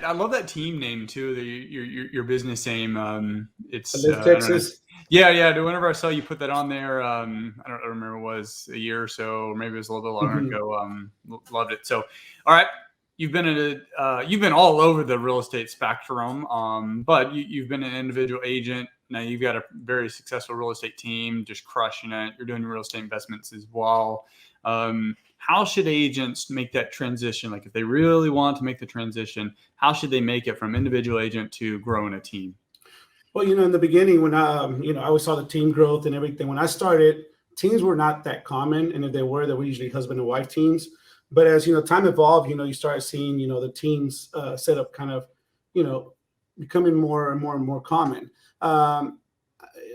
I love that team name too. Your business name. It's Live I don't know. Texas. Yeah, yeah. Whenever I saw you put that on there, I don't remember it was a year or so, or maybe it was a little bit longer Mhm. ago. Loved it. So, all right, you've been all over the real estate spectrum, but you've been an individual agent. Now you've got a very successful real estate team, just crushing it. You're doing real estate investments as well. How should agents make that transition? Like, if they really want to make the transition, how should they make it from individual agent to growing a team? Well, in the beginning, when I always saw the team growth and everything. When I started, teams were not that common, and if they were usually husband and wife teams. But as time evolved, you start seeing the teams set up kind of, you know, becoming more and more and more common. Um,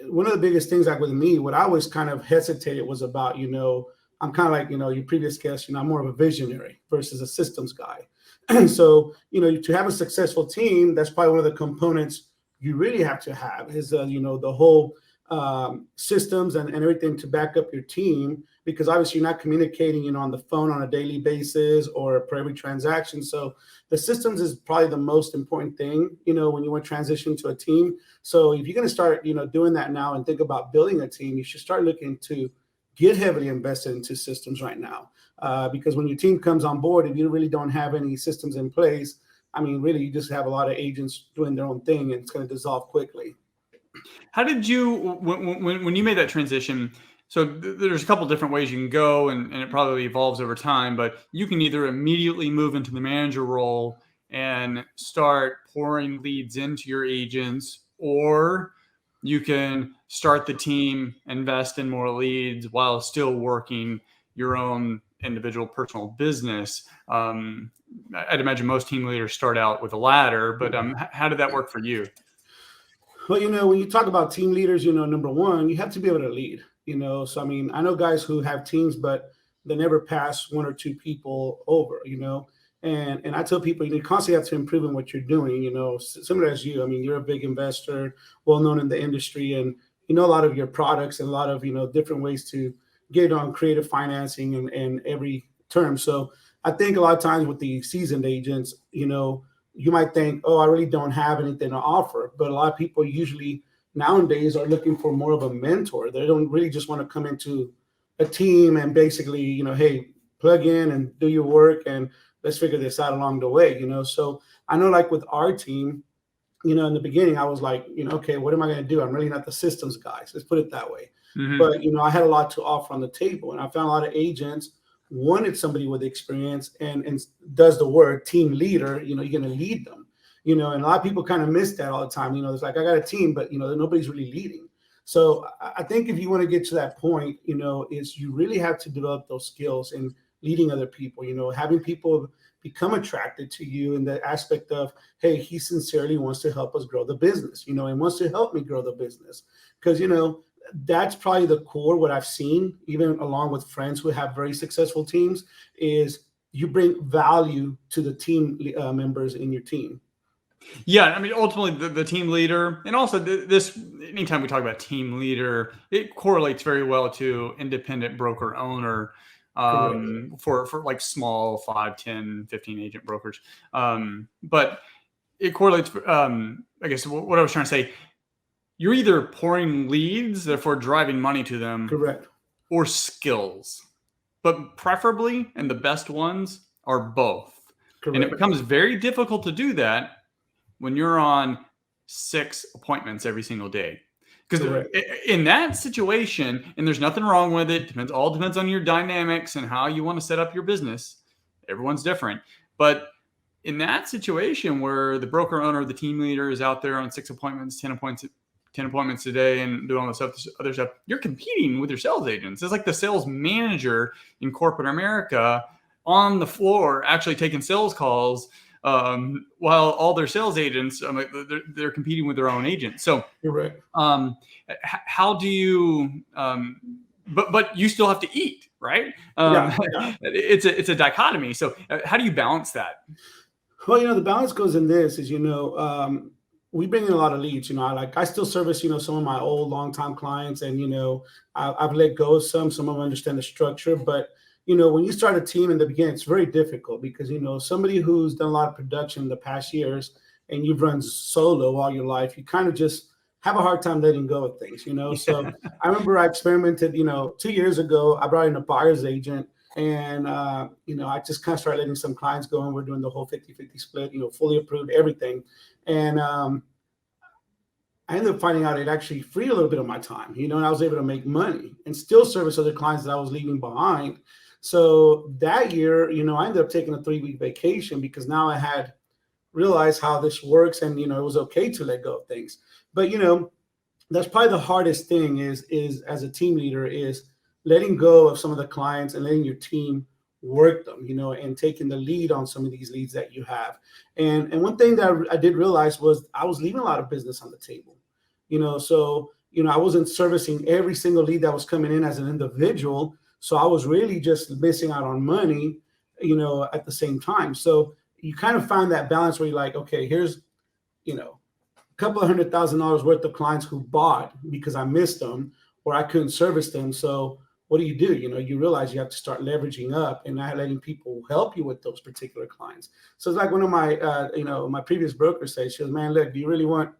One of the biggest things, like with me, what I always kind of hesitated was about, I'm kind of like, your previous guest, I'm more of a visionary versus a systems guy. And so, to have a successful team, that's probably one of the components you really have to have is, the whole systems and everything to back up your team, because obviously you're not communicating, on the phone on a daily basis or for every transaction. So the systems is probably the most important thing, when you want to transition to a team. So if you're going to start, doing that now and think about building a team, you should start looking to get heavily invested into systems right now. Because when your team comes on board, if you really don't have any systems in place, I mean, really, you just have a lot of agents doing their own thing, and it's going to dissolve quickly. How did you when you made that transition? So there's a couple different ways you can go, and it probably evolves over time. But you can either immediately move into the manager role and start pouring leads into your agents, or you can start the team, invest in more leads while still working your own individual personal business. I'd imagine most team leaders start out with a ladder, but how did that work for you? Well, when you talk about team leaders, number one, you have to be able to lead. So I mean, I know guys who have teams, but they never pass one or two people over. And I tell people you constantly have to improve in what you're doing. Similar as you. I mean, you're a big investor, well known in the industry, and you know a lot of your products and a lot of different ways to get on creative financing and every term. So I think a lot of times with the seasoned agents, you might think, oh, I really don't have anything to offer. But a lot of people usually nowadays are looking for more of a mentor. They don't really just want to come into a team and basically, hey, plug in and do your work and let's figure this out along the way. So I know, like with our team, in the beginning, I was like, okay, what am I going to do? I'm really not the systems guy. So let's put it that way. Mm-hmm. But, I had a lot to offer on the table. And I found a lot of agents wanted somebody with experience and does the word team leader, you're going to lead them, and a lot of people kind of miss that all the time. It's like, I got a team, but, nobody's really leading. So I think if you want to get to that point, is you really have to develop those skills in leading other people, having people become attracted to you in the aspect of, hey, he sincerely wants to help us grow the business, and wants to help me grow the business. Because, that's probably the core. What I've seen, even along with friends who have very successful teams, is you bring value to the team members in your team. Yeah, I mean, ultimately, the team leader, and also this. Anytime we talk about team leader, it correlates very well to independent broker owner, Correct. for like small 5, 10, 15 agent brokers. But it correlates. I guess what I was trying to say, you're either pouring leads, therefore driving money to them, Correct. or skills. But preferably, and the best ones are both. And it Correct. becomes very difficult to do that when you're on 6 appointments every single day. Because Correct. in that situation, and there's nothing wrong with it, depends on your dynamics and how you want to set up your business. Everyone's different. But in that situation where the broker owner, the team leader is out there on 6 appointments, 10 appointments a day and doing all this other stuff, you're competing with your sales agents. It's like the sales manager in corporate America on the floor actually taking sales calls, while all their sales agents, they're competing with their own agents. So, Correct. how do you? But you still have to eat, right? Yeah. Yeah. It's a dichotomy. So, how do you balance that? Well, the balance goes in this is, we bring in a lot of leads. I still service, some of my old longtime clients, and I've let go of some of them understand the structure, but when you start a team in the beginning, it's very difficult because, somebody who's done a lot of production in the past years and you've run solo all your life, you kind of just have a hard time letting go of things. So I remember I experimented, 2 years ago, I brought in a buyer's agent and, I just kind of started letting some clients go and we're doing the whole 50-50 split, fully approved, everything. And, I ended up finding out it actually freed a little bit of my time, and I was able to make money and still service other clients that I was leaving behind. So that year, I ended up taking a 3-week vacation because now I had realized how this works and, it was okay to let go of things. But, that's probably the hardest thing is as a team leader is letting go of some of the clients and letting your team work them, and taking the lead on some of these leads that you have. And one thing that I did realize was I was leaving a lot of business on the table, so, I wasn't servicing every single lead that was coming in as an individual. So I was really just missing out on money, at the same time. So you kind of find that balance where you're like, okay, here's, a couple of $100,000 worth of clients who bought because I missed them or I couldn't service them. So what do? You realize you have to start leveraging up and not letting people help you with those particular clients. So it's like one of my, my previous brokers said, she goes, man, look, do you really want,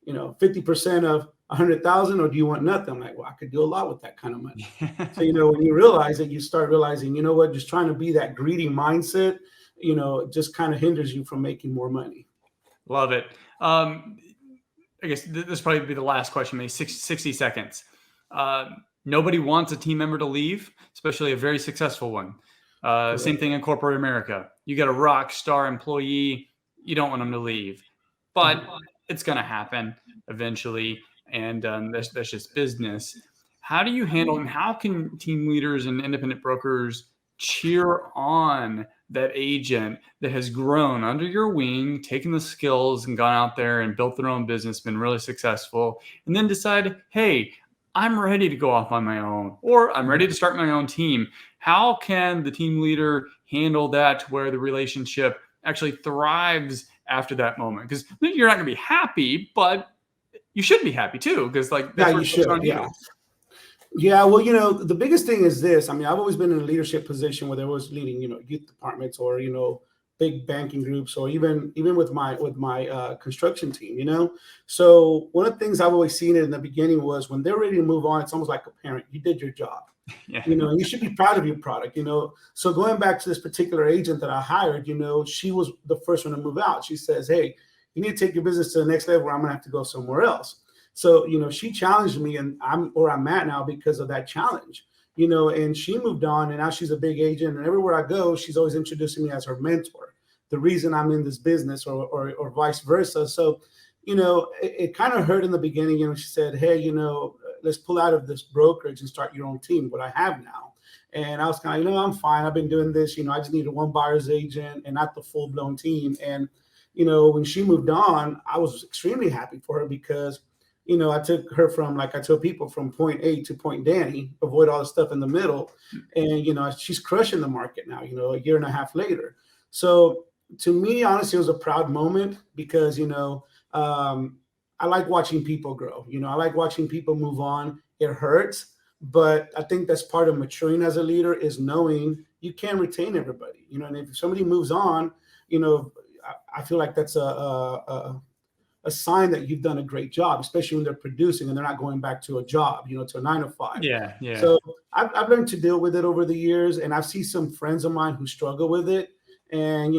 50% of 100,000 or do you want nothing? I'm like, well, I could do a lot with that kind of money. So, when you realize it, you start realizing, just trying to be that greedy mindset, just kind of hinders you from making more money. Love it. I guess this probably be the last question, maybe 60 seconds. Nobody wants a team member to leave, especially a very successful one. Same thing in corporate America. You got a rock star employee, you don't want them to leave, but it's going to happen eventually. And that's just business. How do you handle, and how can team leaders and independent brokers cheer on that agent that has grown under your wing, taken the skills and gone out there and built their own business, been really successful, and then decide, hey, I'm ready to go off on my own, or I'm ready to start my own team? How can the team leader handle that to where the relationship actually thrives after that moment? Because you're not going to be happy, but you should be happy too. Because that's you should. Yeah. Yeah, well, the biggest thing is this. I mean, I've always been in a leadership position where there was leading, youth departments or, big banking groups, or even with my construction team. So one of the things I've always seen it in the beginning was when they're ready to move on, it's almost like a parent. You did your job, Yeah. and you should be proud of your product. So going back to this particular agent that I hired, she was the first one to move out. She says, hey, you need to take your business to the next level, or I'm gonna have to go somewhere else. So, she challenged me, and I'm where I'm at now because of that challenge, and she moved on, and now she's a big agent, and everywhere I go, she's always introducing me as her mentor, the reason I'm in this business, or vice versa. So, it kind of hurt in the beginning, she said, hey, let's pull out of this brokerage and start your own team, what I have now. And I was kind of, I'm fine. I've been doing this, I just needed one buyer's agent and not the full blown team. And, when she moved on, I was extremely happy for her because I took her from, like I tell people, from point A to point Danny, avoid all the stuff in the middle. And, she's crushing the market now, a year and a half later. So to me, honestly, it was a proud moment because, I like watching people grow. I like watching people move on. It hurts, but I think that's part of maturing as a leader is knowing you can't retain everybody, and if somebody moves on, I feel like that's a sign that you've done a great job, especially when they're producing and they're not going back to a job, to a 9 to 5. Yeah. So I've learned to deal with it over the years, and I've seen some friends of mine who struggle with it, and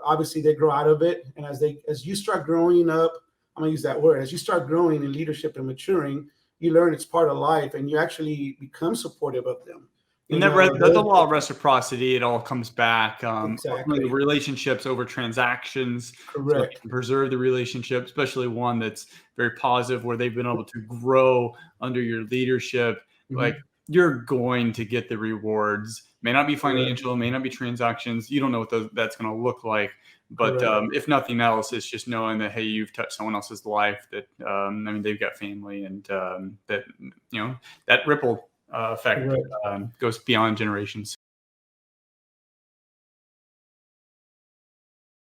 obviously they grow out of it. And as you start growing up, I'm gonna use that word, as you start growing in leadership and maturing, you learn it's part of life, and you actually become supportive of them. And the law of reciprocity, it all comes back. Exactly. The relationships over transactions. Correct. So preserve the relationship, especially one that's very positive, where they've been able to grow under your leadership. Mm-hmm. Like, you're going to get the rewards. May not be financial, may not be transactions. You don't know what that's going to look like. But if nothing else, it's just knowing that, hey, you've touched someone else's life, that, they've got family, and that ripple effect goes beyond generations.